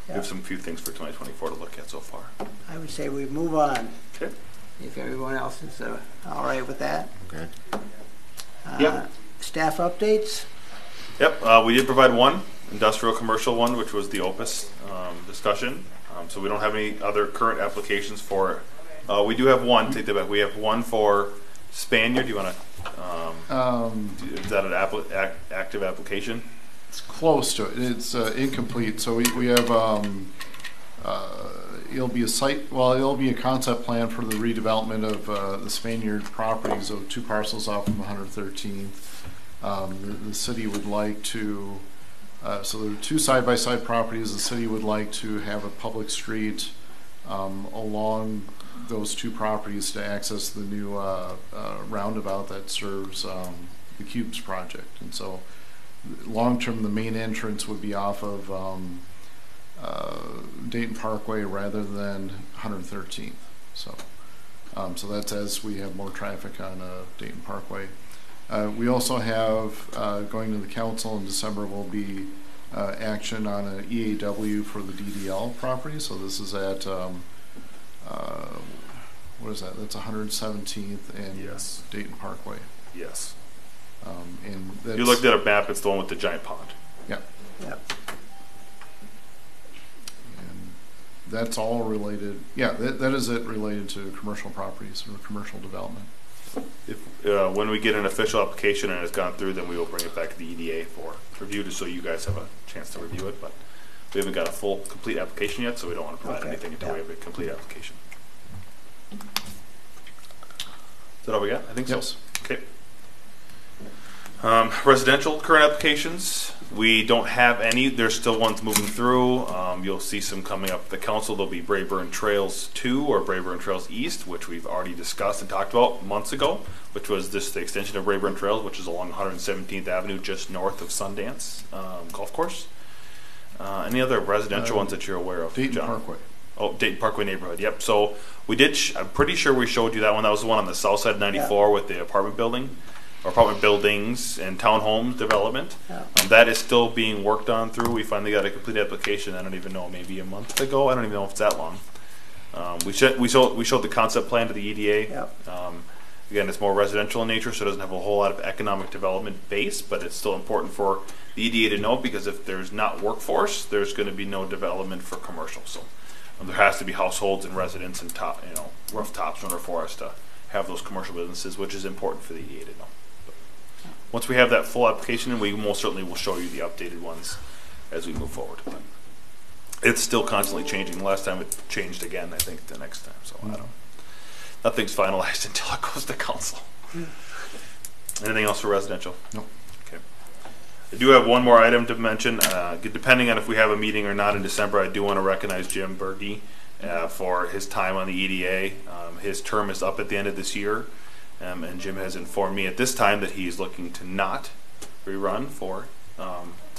we Yeah. have some few things for 2024 to look at so far. I would say we move on. Okay. If everyone else is all right with that. Okay. Yep. Staff updates? Yep, we did provide one industrial commercial one, which was the Opus discussion. So we don't have any other current applications for. We do have one. Take that back. We have one for Spaniard. Do you want to? Is that an active application? It's close to it. It's incomplete. So we have it'll be a site. Well, it'll be a concept plan for the redevelopment of the Spaniard properties of 2 parcels off of 113th. The city would like to. So there are 2 side-by-side properties. The city would like to have a public street along those 2 properties to access the new roundabout that serves the Cubes project. And so long-term, the main entrance would be off of Dayton Parkway rather than 113th. So that's as we have more traffic on Dayton Parkway. We also have, going to the council in December, will be action on an EAW for the DDL property. So this is at, what is that? That's 117th and Yes. Dayton Parkway. Yes. And that's, You looked at a map. It's the one with the giant pond. Yeah. Yep. And that's all related. Yeah, that is it related to commercial properties or commercial development. If when we get an official application and it's gone through, then we will bring it back to the EDA for review, just so you guys have a chance to review it. But we haven't got a full, complete application yet, so we don't want to provide Okay. anything until we Yeah. have a complete application. Is that all we got? I think Yes. so. Okay. Residential current applications, we don't have any. There's still ones moving through. You'll see some coming up at the council. There'll be Brayburn Trails 2 or Brayburn Trails East, which we've already discussed and talked about months ago, which was just the extension of Brayburn Trails, which is along 117th Avenue, just north of Sundance Golf Course. Any other residential ones that you're aware of, Dayton John? Parkway. Oh, Dayton Parkway neighborhood. Yep. So we did. I'm pretty sure we showed you that one. That was the one on the south side of 94 with the apartment building, or apartment buildings and townhomes development. Yeah. That is still being worked on through. We finally got a complete application. I don't even know, maybe a month ago. I don't even know if it's that long. We showed the concept plan to the EDA. Yep. Again, it's more residential in nature, so it doesn't have a whole lot of economic development base, but it's still important for the EDA to know, because if there's not workforce, there's going to be no development for commercial. So there has to be households and residents and rooftops in order for us to have those commercial businesses, which is important for the EDA to know. But once we have that full application, we most certainly will show you the updated ones as we move forward. But it's still constantly changing. Last time it changed again, I think, the next time. So I don't. Nothing's finalized until it goes to council. Anything else for residential? No. Okay. I do have one more item to mention. Depending on if we have a meeting or not in December, I do want to recognize Jim Berge for his time on the EDA. His term is up at the end of this year, and Jim has informed me at this time that he's looking to not rerun for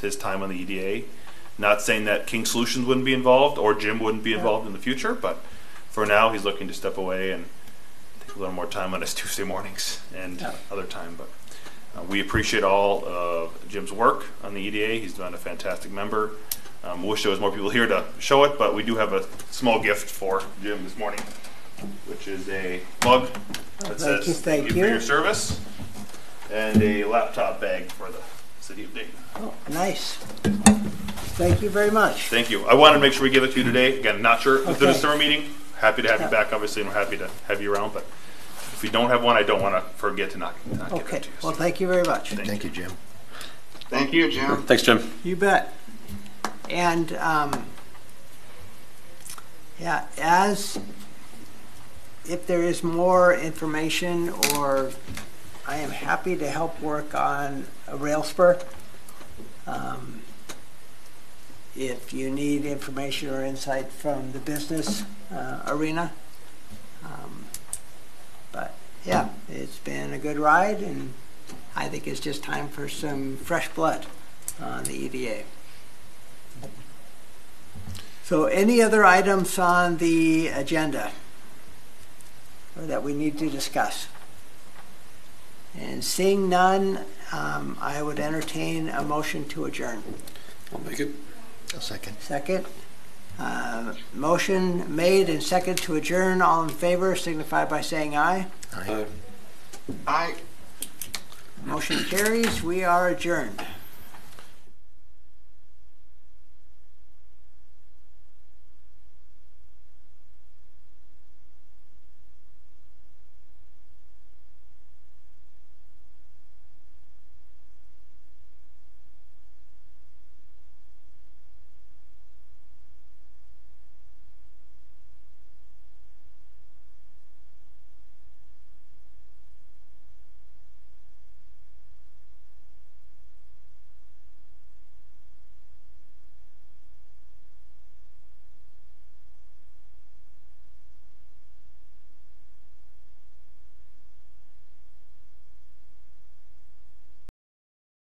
his time on the EDA. Not saying that King Solutions wouldn't be involved or Jim wouldn't be involved in the future, but for now he's looking to step away and take a little more time on his Tuesday mornings and other time. But we appreciate all of Jim's work on the EDA. He's been a fantastic member. Wish there was more people here to show it, but we do have a small gift for Jim this morning, which is a mug that says thank you for your service, and a laptop bag for the city of Dayton. Oh, nice. Thank you very much. Thank you. I wanted to make sure we give it to you today. Again, not sure if there's a Okay. summer meeting. Happy to have you back, obviously, and we're happy to have you around. But if we don't have one, I don't want to forget to not give Okay. it to you. Well, thank you very much. Thank you, Jim. Thank you, Jim. Thanks, Jim. You bet. And as if there is more information, or I am happy to help work on a rail spur. If you need information or insight from the business arena. But yeah, it's been a good ride, and I think it's just time for some fresh blood on the EDA. So any other items on the agenda or that we need to discuss? And seeing none, I would entertain a motion to adjourn. I'll make it. A second. Second. Motion made and second to adjourn. All in favor signify by saying aye. Aye. I Motion carries. We are adjourned.